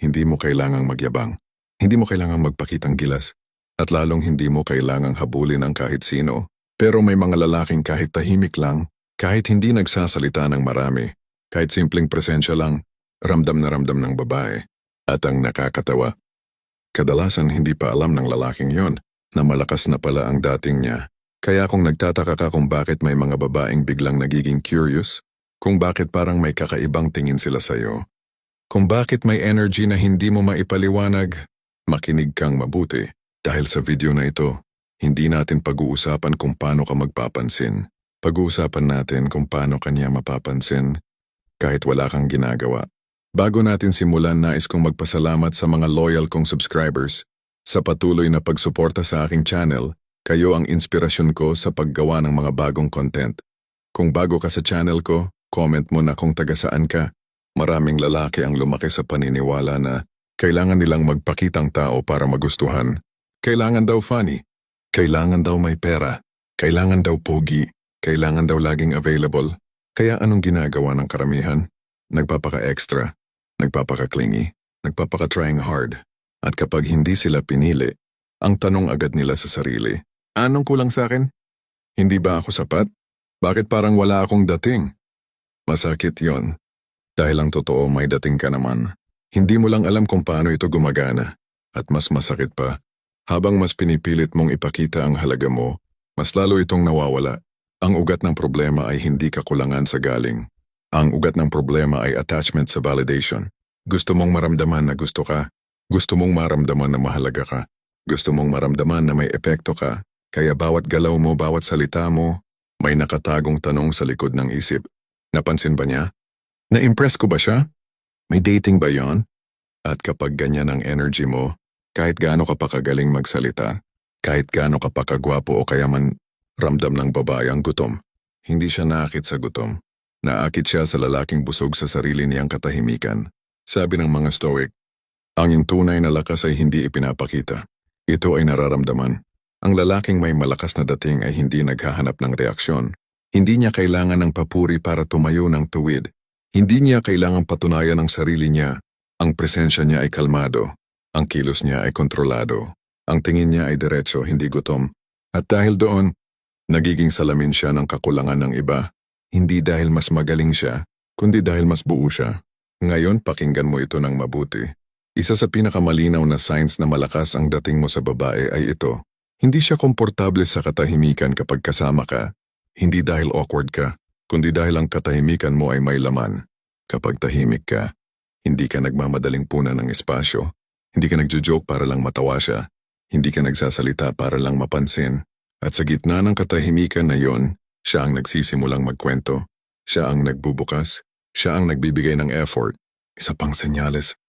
Hindi mo kailangang magyabang. Hindi mo kailangang magpakitang gilas. At lalong hindi mo kailangang habulin ang kahit sino. Pero may mga lalaking kahit tahimik lang, kahit hindi nagsasalita ng marami, kahit simpleng presensya lang, ramdam na ramdam ng babae. At ang nakakatawa, kadalasan hindi pa alam ng lalaking yon na malakas na pala ang dating niya. Kaya kung nagtataka ka kung bakit may mga babaeng biglang nagiging curious, kung bakit parang may kakaibang tingin sila sa'yo, kung bakit may energy na hindi mo maipaliwanag, makinig kang mabuti. Dahil sa video na ito, hindi natin pag-uusapan kung paano ka magpapansin. Pag-uusapan natin kung paano kanya mapapansin kahit wala kang ginagawa. Bago natin simulan, nais kong magpasalamat sa mga loyal kong subscribers sa patuloy na pagsuporta sa aking channel. Kayo ang inspirasyon ko sa paggawa ng mga bagong content. Kung bago ka sa channel ko, comment mo na kung taga saan ka. Maraming lalaki ang lumaki sa paniniwala na kailangan nilang magpakitang tao para magustuhan. Kailangan daw funny. Kailangan daw may pera. Kailangan daw pogi. Kailangan daw laging available. Kaya anong ginagawa ng karamihan? Nagpapaka-extra. Nagpapaka-clingy. Nagpapaka-trying hard. At kapag hindi sila pinili, ang tanong agad nila sa sarili, anong kulang sa akin? Hindi ba ako sapat? Bakit parang wala akong dating? Masakit yon. Dahil ang totoo may dating ka naman. Hindi mo lang alam kung paano ito gumagana. At mas masakit pa, habang mas pinipilit mong ipakita ang halaga mo, mas lalo itong nawawala. Ang ugat ng problema ay hindi kakulangan sa galing. Ang ugat ng problema ay attachment sa validation. Gusto mong maramdaman na gusto ka. Gusto mong maramdaman na mahalaga ka. Gusto mong maramdaman na may epekto ka. Kaya bawat galaw mo, bawat salita mo, may nakatagong tanong sa likod ng isip. Napansin ba niya? Na-impress ko ba siya? May dating ba yon? At kapag ganyan ang energy mo, kahit gaano ka pa kagaling magsalita, kahit gaano ka pa kagwapo o kaya man ramdam ng babae ang gutom, hindi siya naakit sa gutom. Naakit siya sa lalaking busog sa sarili niyang katahimikan. Sabi ng mga Stoic, ang iyong tunay na lakas ay hindi ipinapakita. Ito ay nararamdaman. Ang lalaking may malakas na dating ay hindi naghahanap ng reaksyon. Hindi niya kailangan ng papuri para tumayo ng tuwid. Hindi niya kailangang patunayan ang sarili niya. Ang presensya niya ay kalmado. Ang kilos niya ay kontrolado. Ang tingin niya ay diretso, hindi gutom. At dahil doon, nagiging salamin siya ng kakulangan ng iba. Hindi dahil mas magaling siya, kundi dahil mas buo siya. Ngayon, pakinggan mo ito ng mabuti. Isa sa pinakamalinaw na signs na malakas ang dating mo sa babae ay ito. Hindi siya komportable sa katahimikan kapag kasama ka. Hindi dahil awkward ka, kundi dahil ang katahimikan mo ay may laman. Kapag tahimik ka, hindi ka nagmamadaling punan ng espasyo. Hindi ka nagjo-joke para lang matawa siya. Hindi ka nagsasalita para lang mapansin. At sa gitna ng katahimikan na yon, siya ang nagsisimulang magkwento. Siya ang nagbubukas. Siya ang nagbibigay ng effort. Isa pang senyales.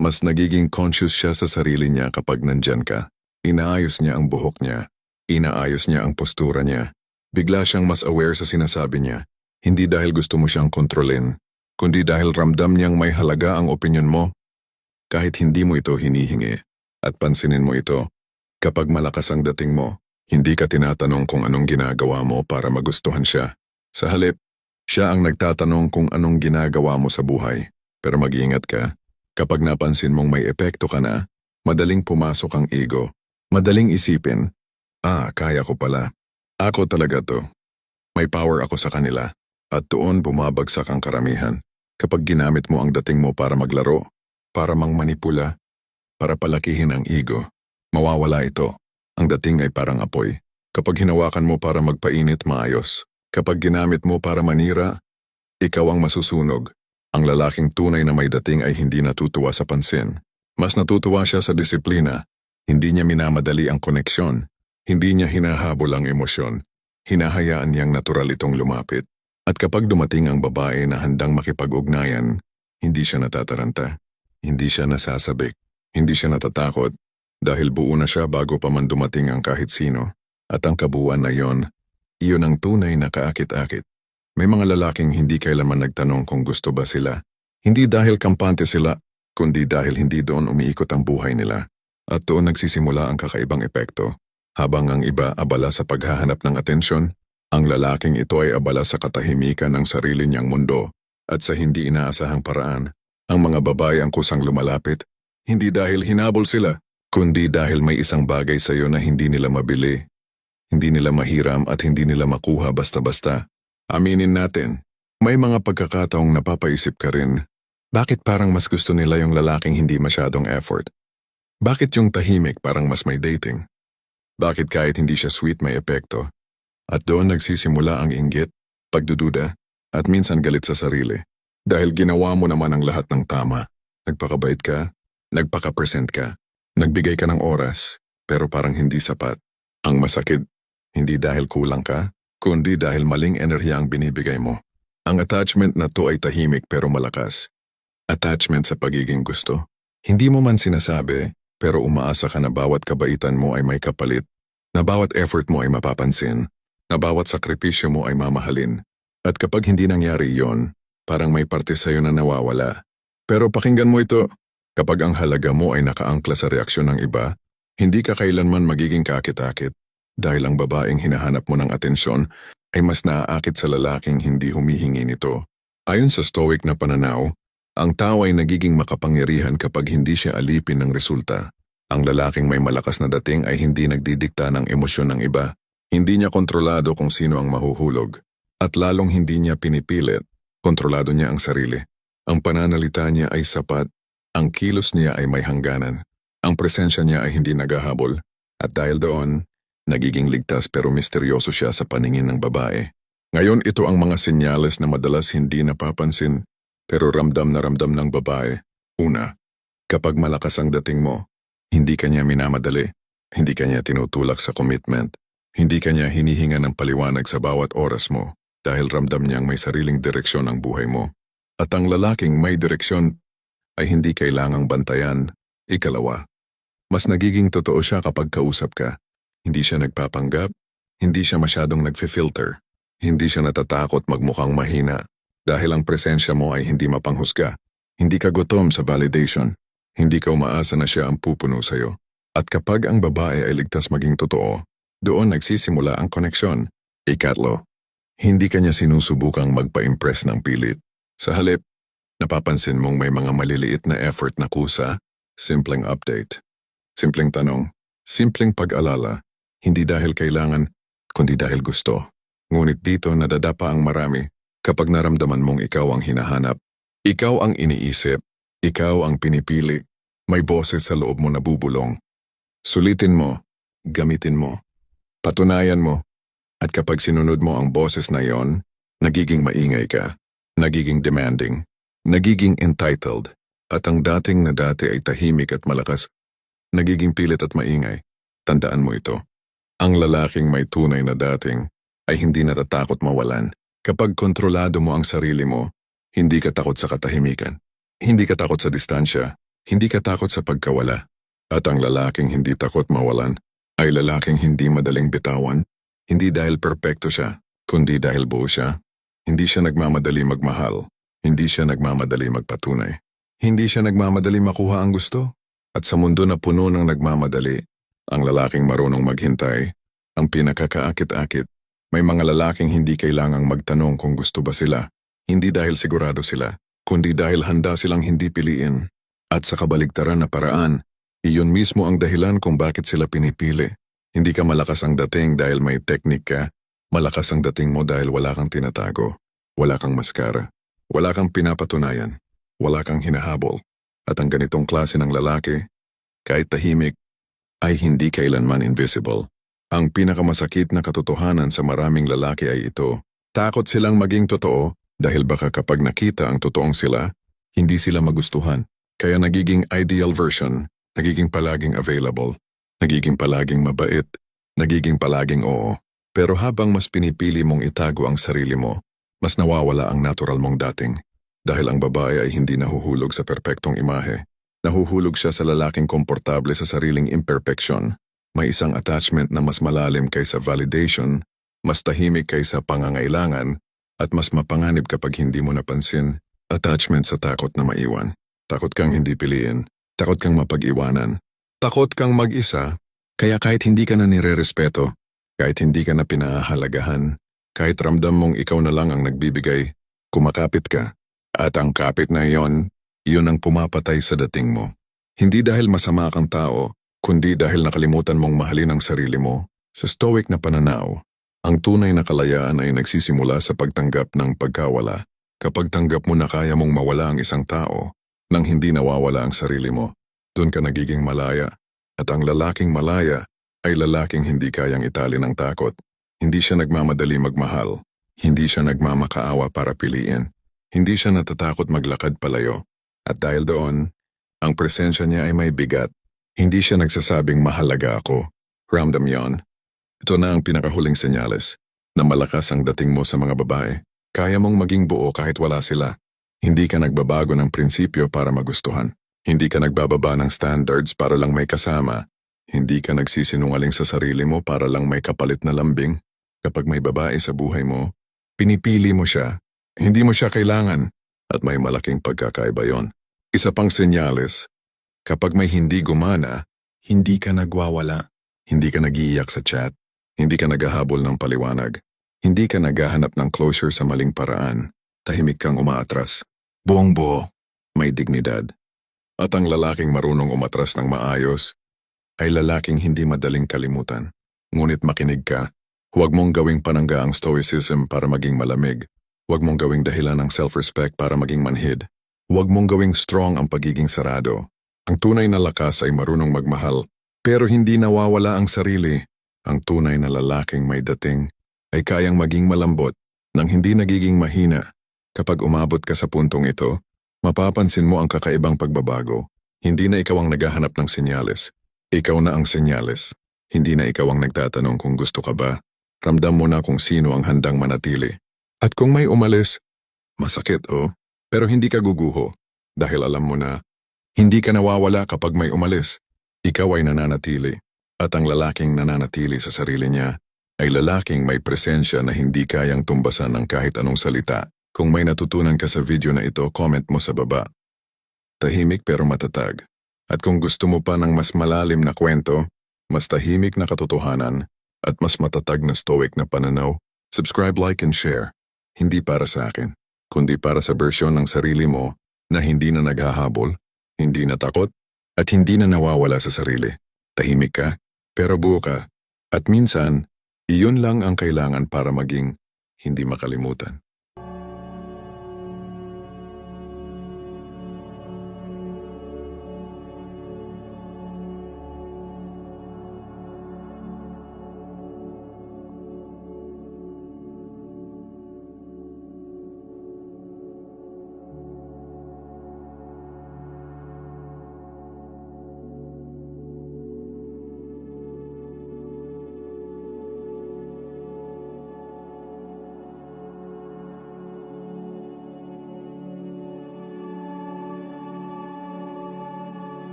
Mas nagiging conscious siya sa sarili niya kapag nandyan ka. Inaayos niya ang buhok niya. Inaayos niya ang postura niya. Bigla siyang mas aware sa sinasabi niya. Hindi dahil gusto mo siyang kontrolin, kundi dahil ramdam niyang may halaga ang opinyon mo. Kahit hindi mo ito hinihingi. At pansinin mo ito. Kapag malakas ang dating mo, hindi ka tinatanong kung anong ginagawa mo para magustuhan siya. Sa halip, siya ang nagtatanong kung anong ginagawa mo sa buhay. Pero mag-iingat ka. Kapag napansin mong may epekto ka na, madaling pumasok ang ego. Madaling isipin, kaya ko pala. Ako talaga to. May power ako sa kanila. At doon bumabagsak ang karamihan. Kapag ginamit mo ang dating mo para maglaro, para mangmanipula, para palakihin ang ego, mawawala ito. Ang dating ay parang apoy. Kapag hinawakan mo para magpainit, maayos. Kapag ginamit mo para manira, ikaw ang masusunog. Ang lalaking tunay na may dating ay hindi natutuwa sa pansin. Mas natutuwa siya sa disiplina. Hindi niya minamadali ang koneksyon. Hindi niya hinahabol ang emosyon. Hinahayaan niyang natural itong lumapit. At kapag dumating ang babae na handang makipag-ugnayan, hindi siya natataranta. Hindi siya nasasabik. Hindi siya natatakot. Dahil buo na siya bago pa man dumating ang kahit sino. At ang kabuuan na iyon ang tunay na kaakit-akit. May mga lalaking hindi kailanman nagtanong kung gusto ba sila. Hindi dahil kampante sila, kundi dahil hindi doon umiikot ang buhay nila. At doon nagsisimula ang kakaibang epekto. Habang ang iba abala sa paghahanap ng atensyon, ang lalaking ito ay abala sa katahimikan ng sarili niyang mundo. At sa hindi inaasahang paraan, ang mga babae ang kusang lumalapit, Hindi dahil hinabol sila, kundi dahil may isang bagay sa'yo na hindi nila mabili. Hindi nila mahiram at hindi nila makuha basta-basta. Aminin natin, may mga pagkakataong napapaisip ka rin, bakit parang mas gusto nila yung lalaking hindi masyadong effort? Bakit yung tahimik parang mas may dating? Bakit kahit hindi siya sweet may epekto? At doon nagsisimula ang inggit, pagdududa, at minsan galit sa sarili. Dahil ginawa mo naman ang lahat ng tama. Nagpakabait ka, nagpaka-present ka, nagbigay ka ng oras, pero parang hindi sapat. Ang masakit, hindi dahil kulang ka, kundi dahil maling enerhiya ang binibigay mo. Ang attachment na to ay tahimik pero malakas. Attachment sa pagiging gusto. Hindi mo man sinasabi, pero umaasa ka na bawat kabaitan mo ay may kapalit, na bawat effort mo ay mapapansin, na bawat sakripisyo mo ay mamahalin. At kapag hindi nangyari yon, parang may parte sa'yo na nawawala. Pero pakinggan mo ito, kapag ang halaga mo ay nakaangkla sa reaksyon ng iba, hindi ka kailanman magiging kakit-akit. Dahil ang babaeng hinahanap mo ng atensyon ay mas naaakit sa lalaking hindi humihingi nito. Ayon sa Stoic na pananaw, ang tao ay nagiging makapangyarihan kapag hindi siya alipin ng resulta. Ang lalaking may malakas na dating ay hindi nagdidikta ng emosyon ng iba. Hindi niya kontrolado kung sino ang mahuhulog. At lalong hindi niya pinipilit, kontrolado niya ang sarili. Ang pananalita niya ay sapat, ang kilos niya ay may hangganan. Ang presensya niya ay hindi naghahabol. At dahil doon, nagiging ligtas pero misteryoso siya sa paningin ng babae. Ngayon ito ang mga senyales na madalas hindi napapansin, pero ramdam na ramdam ng babae. Una, kapag malakas ang dating mo, hindi ka niya minamadali, hindi ka niya tinutulak sa commitment, hindi ka niya hinihinga ng paliwanag sa bawat oras mo, dahil ramdam niyang may sariling direksyon ang buhay mo. At ang lalaking may direksyon ay hindi kailangang bantayan. Ikalawa, mas nagiging totoo siya kapag kausap ka. Hindi siya nagpapanggap, hindi siya masyadong nagfi-filter, hindi siya natatakot magmukhang mahina. Dahil ang presensya mo ay hindi mapanghusga. Hindi ka gutom sa validation. Hindi ka umaasa na siya ang pupuno sa'yo. At kapag ang babae ay ligtas maging totoo, doon nagsisimula ang koneksyon. Ikatlo, hindi ka niya sinusubukang magpa-impress ng pilit. Sa halip, napapansin mong may mga maliliit na effort na kusa, simpleng update, simpleng tanong, simpleng pag-alala, hindi dahil kailangan, kundi dahil gusto. Ngunit dito nadadapa ang marami. Kapag naramdaman mong ikaw ang hinahanap, ikaw ang iniisip, ikaw ang pinipili, may boses sa loob mo na bubulong. Sulitin mo, gamitin mo, patunayan mo, at kapag sinunod mo ang boses na yon, nagiging maingay ka, nagiging demanding, nagiging entitled, at ang dating na dati ay tahimik at malakas, nagiging pilit at maingay. Tandaan mo ito. Ang lalaking may tunay na dating ay hindi natatakot mawalan. Kapag kontrolado mo ang sarili mo, hindi ka takot sa katahimikan. Hindi ka takot sa distansya. Hindi ka takot sa pagkawala. At ang lalaking hindi takot mawalan ay lalaking hindi madaling bitawan. Hindi dahil perpekto siya, kundi dahil buo siya. Hindi siya nagmamadali magmahal. Hindi siya nagmamadali magpatunay. Hindi siya nagmamadali makuha ang gusto. At sa mundo na puno ng nagmamadali, ang lalaking marunong maghintay, ang pinakakaakit-akit. May mga lalaking hindi kailangang magtanong kung gusto ba sila, hindi dahil sigurado sila, kundi dahil handa silang hindi piliin. At sa kabaligtaran na paraan, iyon mismo ang dahilan kung bakit sila pinipili. Hindi ka malakas ang dating dahil may teknik ka, malakas ang dating mo dahil wala kang tinatago, wala kang maskara, wala kang pinapatunayan, wala kang hinahabol. At ang ganitong klase ng lalaki, kahit tahimik, ay hindi kailanman invisible. Ang pinakamasakit na katotohanan sa maraming lalaki ay ito. Takot silang maging totoo dahil baka kapag nakita ang totoong sila, hindi sila magustuhan. Kaya nagiging ideal version, nagiging palaging available, nagiging palaging mabait, nagiging palaging oo. Pero habang mas pinipili mong itago ang sarili mo, mas nawawala ang natural mong dating. Dahil ang babae ay hindi nahuhulog sa perpektong imahe. Nahuhulog siya sa lalaking komportable sa sariling imperfection. May isang attachment na mas malalim kaysa validation, mas tahimik kaysa pangangailangan, at mas mapanganib kapag hindi mo napansin. Attachment sa takot na maiwan. Takot kang hindi piliin. Takot kang mapag-iwanan. Takot kang mag-isa. Kaya kahit hindi ka na nire-respeto, kahit hindi ka na pinahahalagahan, kahit ramdam mong ikaw na lang ang nagbibigay, kumakapit ka. At ang kapit na iyon ang pumapatay sa dating mo. Hindi dahil masama kang tao, kundi dahil nakalimutan mong mahalin ang sarili mo. Sa stoic na pananaw, ang tunay na kalayaan ay nagsisimula sa pagtanggap ng pagkawala. Kapag tanggap mo na kaya mong mawala ang isang tao, nang hindi nawawala ang sarili mo, doon ka nagiging malaya. At ang lalaking malaya ay lalaking hindi kayang itali ng takot. Hindi siya nagmamadali magmahal. Hindi siya nagmamakaawa para piliin. Hindi siya natatakot maglakad palayo. At dahil doon, ang presensya niya ay may bigat. Hindi siya nagsasabing mahalaga ako. Ramdam yon. Ito na ang pinakahuling senyales na malakas ang dating mo sa mga babae. Kaya mong maging buo kahit wala sila. Hindi ka nagbabago ng prinsipyo para magustuhan. Hindi ka nagbababa ng standards para lang may kasama. Hindi ka nagsisinungaling sa sarili mo para lang may kapalit na lambing. Kapag may babae sa buhay mo, pinipili mo siya. Hindi mo siya kailangan. At may malaking pagkakaiba yon. Isa pang senyales, kapag may hindi gumana, hindi ka nagwawala. Hindi ka nagiiyak sa chat. Hindi ka naghahabol ng paliwanag. Hindi ka naghahanap ng closure sa maling paraan. Tahimik kang umaatras. Buong-buo, may dignidad. At ang lalaking marunong umatras ng maayos ay lalaking hindi madaling kalimutan. Ngunit makinig ka. Huwag mong gawing panangga ang stoicism para maging malamig. Huwag mong gawing dahilan ng self-respect para maging manhid. Huwag mong gawing strong ang pagiging sarado. Ang tunay na lakas ay marunong magmahal, pero hindi nawawala ang sarili. Ang tunay na lalaking may dating ay kayang maging malambot nang hindi nagiging mahina. Kapag umabot ka sa puntong ito, mapapansin mo ang kakaibang pagbabago. Hindi na ikaw ang naghahanap ng senyales. Ikaw na ang senyales. Hindi na ikaw ang nagtatanong kung gusto ka ba. Ramdam mo na kung sino ang handang manatili. At kung may umalis, masakit pero hindi ka guguho. Dahil alam mo na, hindi ka nawawala kapag may umalis. Ikaw ay nananatili. At ang lalaking nananatili sa sarili niya ay lalaking may presensya na hindi kayang tumbasan ng kahit anong salita. Kung may natutunan ka sa video na ito, comment mo sa baba. Tahimik pero matatag. At kung gusto mo pa ng mas malalim na kwento, mas tahimik na katotohanan, at mas matatag na stoic na pananaw, subscribe, like, and share. Hindi para sa akin, kundi para sa bersyon ng sarili mo na hindi na naghahabol, hindi na takot, at hindi na nawawala sa sarili. Tahimik ka, pero buo ka. At minsan, iyon lang ang kailangan para maging hindi makalimutan.